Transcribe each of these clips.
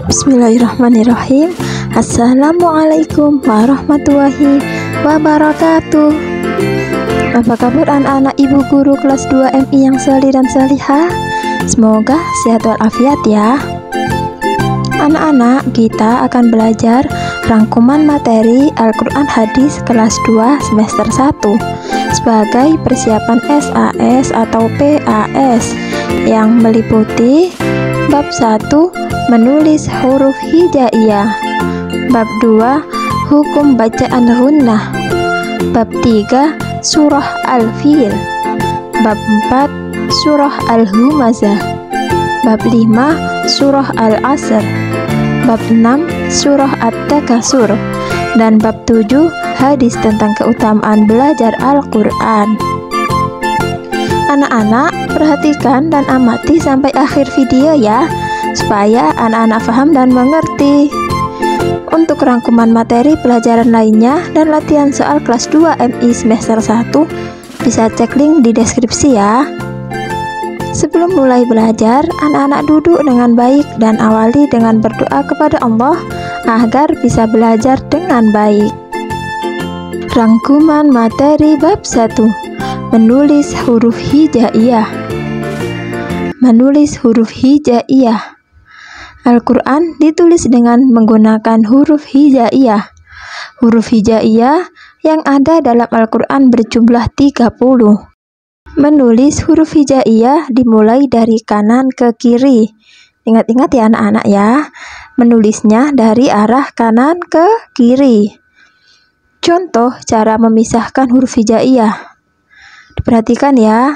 Bismillahirrahmanirrahim. Assalamualaikum warahmatullahi wabarakatuh. Apa kabar anak-anak ibu guru kelas 2 MI yang salih dan salihah? Semoga sehat walafiat ya. Anak-anak, kita akan belajar rangkuman materi Al-Quran Hadis kelas 2 semester 1 sebagai persiapan SAS atau PAS yang meliputi bab 1 menulis huruf hijaiyah, bab 2 hukum bacaan gunnah, bab 3 surah Al-Fil, bab 4 surah Al-Humazah, bab 5 surah Al-Asr, bab 6 surah At-Takasur, dan bab 7 hadis tentang keutamaan belajar Al-Quran. Anak-anak, perhatikan dan amati sampai akhir video ya, supaya anak-anak paham dan mengerti. Untuk rangkuman materi pelajaran lainnya dan latihan soal kelas 2 MI semester 1, bisa cek link di deskripsi ya. Sebelum mulai belajar, anak-anak duduk dengan baik dan awali dengan berdoa kepada Allah agar bisa belajar dengan baik. Rangkuman materi bab 1, menulis huruf hijaiyah. Menulis huruf hijaiyah. Al-Quran ditulis dengan menggunakan huruf hijaiyah. Huruf hijaiyah yang ada dalam Al-Quran berjumlah 30. Menulis huruf hijaiyah dimulai dari kanan ke kiri. Ingat-ingat ya anak-anak ya, menulisnya dari arah kanan ke kiri. Contoh cara memisahkan huruf hijaiyah. Diperhatikan ya.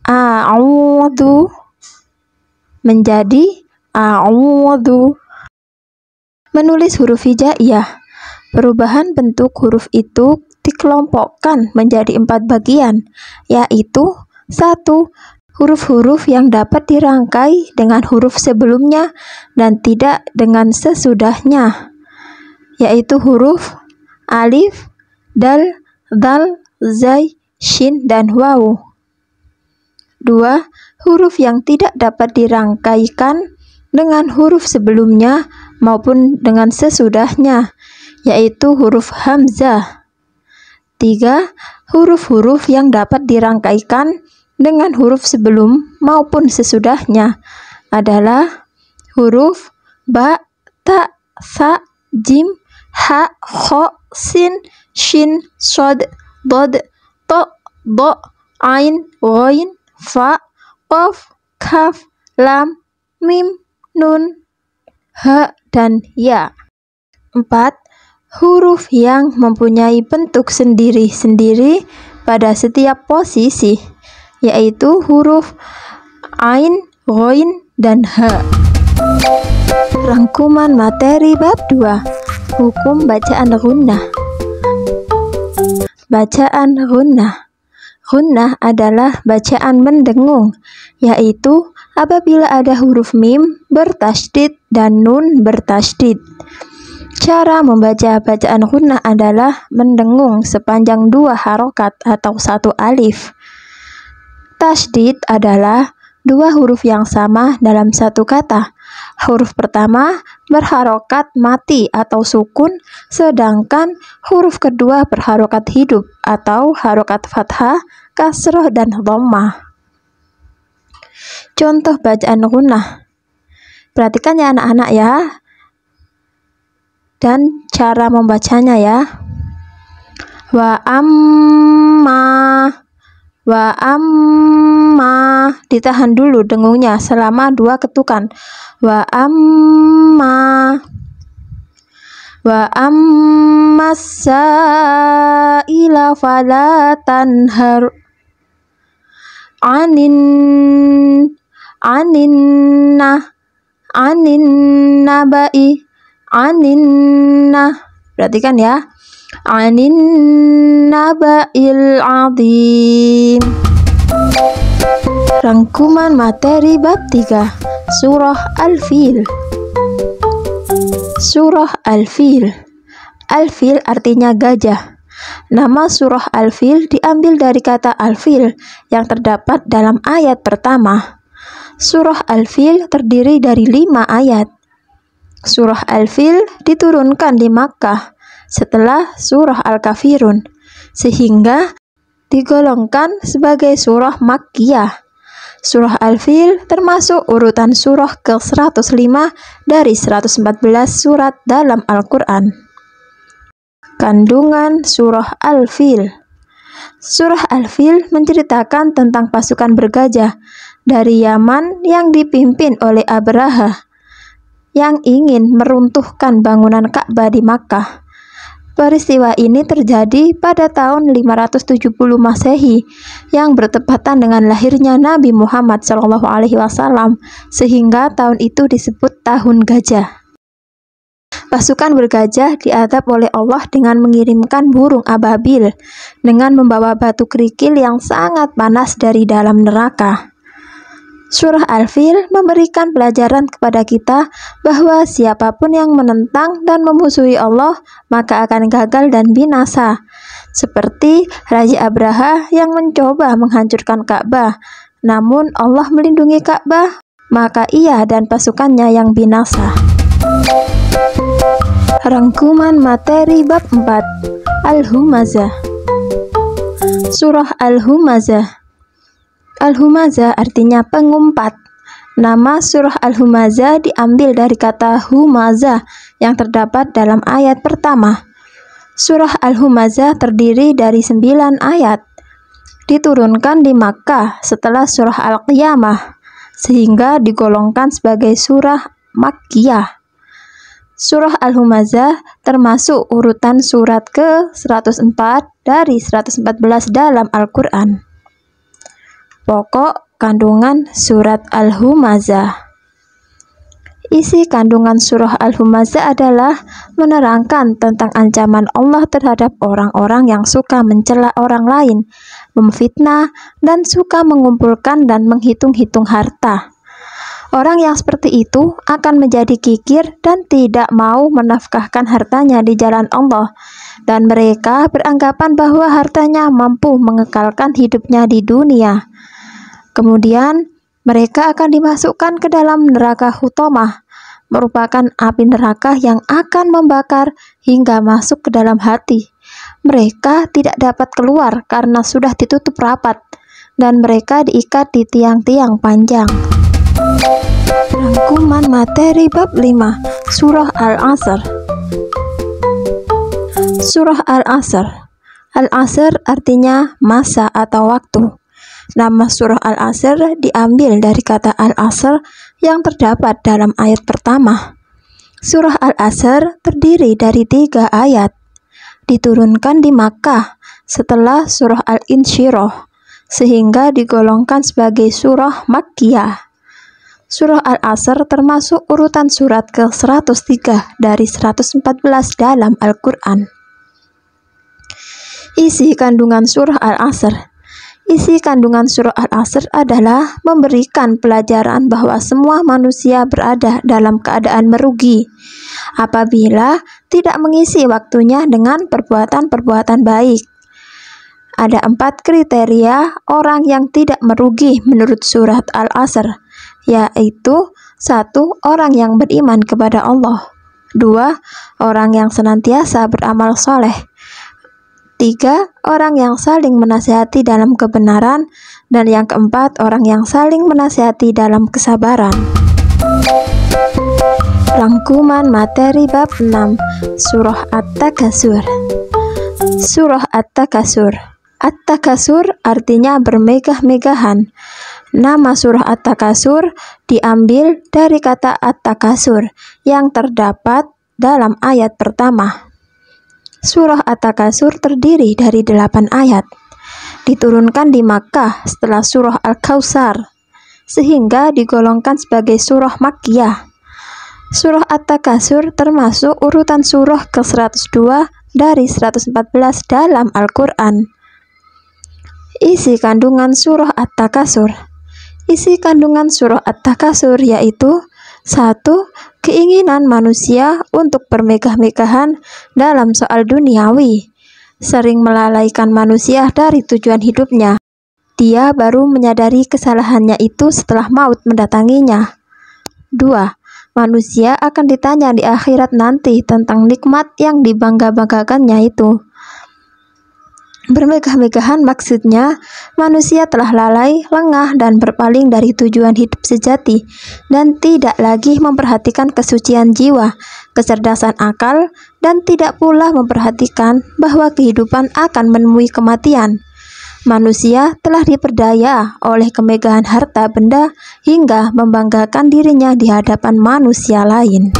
A'udhu menjadi a'udhu. Menulis huruf hijaiyah, perubahan bentuk huruf itu dikelompokkan menjadi 4 bagian, yaitu 1. Huruf-huruf yang dapat dirangkai dengan huruf sebelumnya dan tidak dengan sesudahnya, yaitu huruf alif, dal, dzal, zai, shin, dan waw. 2. Huruf yang tidak dapat dirangkaikan dengan huruf sebelumnya maupun dengan sesudahnya, yaitu huruf hamzah. 3. Huruf-huruf yang dapat dirangkaikan dengan huruf sebelum maupun sesudahnya adalah huruf ba, ta, sa, jim, ha, kho, sin, shin, shod, dod, to, do, ain, ghain, fa, qaf, kaf, lam, mim, nun, ha, dan ya. 4. Huruf yang mempunyai bentuk sendiri-sendiri pada setiap posisi, yaitu huruf ain, ghain, dan ha. Rangkuman materi bab 2, hukum bacaan gunnah. Bacaan gunnah. Gunnah adalah bacaan mendengung, yaitu apabila ada huruf mim bertasydid dan nun bertasydid. Cara membaca bacaan gunnah adalah mendengung sepanjang 2 harokat atau 1 alif. Tasydid adalah 2 huruf yang sama dalam satu kata. Huruf pertama berharokat mati atau sukun, sedangkan huruf kedua berharokat hidup atau harokat fathah, kasroh, dan dhammah. Contoh bacaan gunnah. Perhatikan ya anak-anak ya, dan cara membacanya ya. Wa amma, ditahan dulu dengungnya selama 2 ketukan. Wa amma sa'ila fala tanhar anin nabai aninna. Perhatikan ya, anin nabail azim. Rangkuman materi bab 3, surah Al-Fil. Surah Al-Fil. Al-Fil artinya gajah. Nama surah Al-Fil diambil dari kata Al-Fil yang terdapat dalam ayat pertama. Surah Al-Fil terdiri dari 5 ayat. Surah Al-Fil diturunkan di Makkah setelah surah Al-Kafirun, sehingga digolongkan sebagai surah Makkiyah. Surah Al-Fil termasuk urutan surah ke-105 dari 114 surat dalam Al-Quran. Kandungan Surah Al-Fil. Surah Al-Fil menceritakan tentang pasukan bergajah dari Yaman yang dipimpin oleh Abraha yang ingin meruntuhkan bangunan Ka'bah di Makkah. Peristiwa ini terjadi pada tahun 570 Masehi yang bertepatan dengan lahirnya Nabi Muhammad SAW, sehingga tahun itu disebut Tahun Gajah. Pasukan bergajah diadab oleh Allah dengan mengirimkan burung ababil dengan membawa batu kerikil yang sangat panas dari dalam neraka. Surah Al-Fil memberikan pelajaran kepada kita bahwa siapapun yang menentang dan memusuhi Allah maka akan gagal dan binasa. Seperti Raja Abraha yang mencoba menghancurkan Ka'bah, namun Allah melindungi Ka'bah, maka ia dan pasukannya yang binasa. Rangkuman materi bab 4 Al-Humazah. Surah Al-Humazah. Al-Humazah artinya pengumpat. Nama surah Al-Humazah diambil dari kata humazah yang terdapat dalam ayat pertama. Surah Al-Humazah terdiri dari 9 ayat. Diturunkan di Makkah setelah surah Al-Qiyamah, sehingga digolongkan sebagai surah Makkiyah. Surah Al-Humazah termasuk urutan surat ke-104 dari 114 dalam Al-Quran. Pokok kandungan surat Al-Humazah. Isi kandungan surah Al-Humazah adalah menerangkan tentang ancaman Allah terhadap orang-orang yang suka mencela orang lain, memfitnah, dan suka mengumpulkan dan menghitung-hitung harta. Orang yang seperti itu akan menjadi kikir dan tidak mau menafkahkan hartanya di jalan Allah, dan mereka beranggapan bahwa hartanya mampu mengekalkan hidupnya di dunia. Kemudian mereka akan dimasukkan ke dalam neraka Hutomah, merupakan api neraka yang akan membakar hingga masuk ke dalam hati. Mereka tidak dapat keluar karena sudah ditutup rapat, dan mereka diikat di tiang-tiang panjang. Rangkuman materi bab 5 Surah Al-Asr. Surah Al-Asr. Al-Asr artinya masa atau waktu. Nama surah Al-Asr diambil dari kata Al-Asr yang terdapat dalam ayat pertama. Surah Al-Asr terdiri dari 3 ayat. Diturunkan di Makkah setelah surah Al-Insyirah, sehingga digolongkan sebagai surah Makkiyah. Surah Al-Asr termasuk urutan surat ke-103 dari 114 dalam Al-Quran. Isi kandungan surah Al-Asr. Isi kandungan surah Al-Asr adalah memberikan pelajaran bahwa semua manusia berada dalam keadaan merugi apabila tidak mengisi waktunya dengan perbuatan-perbuatan baik. Ada 4 kriteria orang yang tidak merugi menurut surat Al-Asr, yaitu 1. Orang yang beriman kepada Allah, 2. Orang yang senantiasa beramal soleh, 3. Orang yang saling menasihati dalam kebenaran, dan yang keempat, orang yang saling menasihati dalam kesabaran. Rangkuman materi bab 6 Surah At-Takasur. Surah At-Takasur. At-Takasur artinya bermegah-megahan. Nama surah At-Takasur diambil dari kata At-Takasur yang terdapat dalam ayat pertama. Surah At-Takasur terdiri dari 8 ayat. Diturunkan di Makkah setelah surah Al-Kautsar, sehingga digolongkan sebagai surah Makkiyah. Surah At-Takasur termasuk urutan surah ke-102 dari 114 dalam Al-Quran. Isi kandungan surah At-Takasur. Isi kandungan surah At-Takasur yaitu 1. Keinginan manusia untuk bermegah-megahan dalam soal duniawi, sering melalaikan manusia dari tujuan hidupnya. Dia baru menyadari kesalahannya itu setelah maut mendatanginya. 2. Manusia akan ditanya di akhirat nanti tentang nikmat yang dibangga-banggakannya itu. Bermegah-megahan maksudnya manusia telah lalai, lengah, dan berpaling dari tujuan hidup sejati dan tidak lagi memperhatikan kesucian jiwa, kecerdasan akal, dan tidak pula memperhatikan bahwa kehidupan akan menemui kematian. Manusia telah diperdaya oleh kemegahan harta benda hingga membanggakan dirinya di hadapan manusia lain.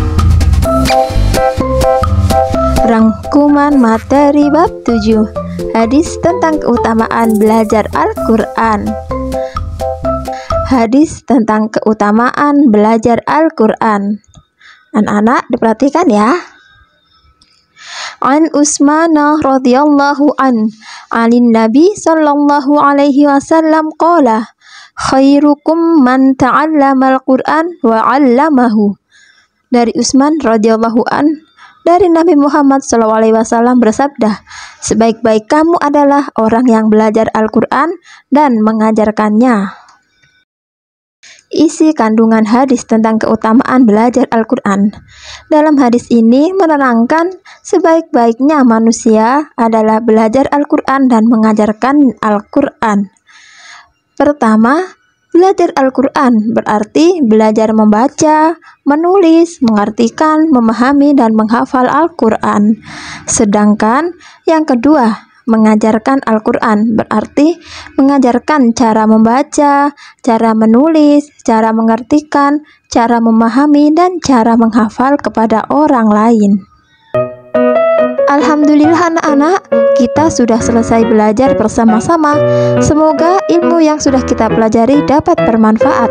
Rangkuman materi bab 7. Hadis tentang keutamaan belajar Al-Quran. Hadis tentang keutamaan belajar Al-Quran. Anak-anak diperhatikan ya. An Utsman radhiyallahu anin Nabi sallallahu alaihi wasallam qala khairukum man ta'allama al-Qur'an wa 'allamahu. Dari Utsman radhiyallahu dari Nabi Muhammad SAW bersabda, sebaik-baik kamu adalah orang yang belajar Al-Quran dan mengajarkannya. Isi kandungan hadis tentang keutamaan belajar Al-Quran. Dalam hadis ini menerangkan sebaik-baiknya manusia adalah belajar Al-Quran dan mengajarkan Al-Quran. Pertama, belajar Al-Quran berarti belajar membaca, menulis, mengartikan, memahami, dan menghafal Al-Quran. Sedangkan yang kedua, mengajarkan Al-Quran berarti mengajarkan cara membaca, cara menulis, cara mengartikan, cara memahami, dan cara menghafal kepada orang lain. Alhamdulillah anak-anak, kita sudah selesai belajar bersama-sama. Semoga ilmu yang sudah kita pelajari dapat bermanfaat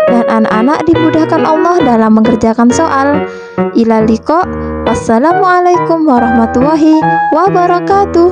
dan anak-anak dimudahkan Allah dalam mengerjakan soal. Ilal liqa. Wassalamualaikum warahmatullahi wabarakatuh.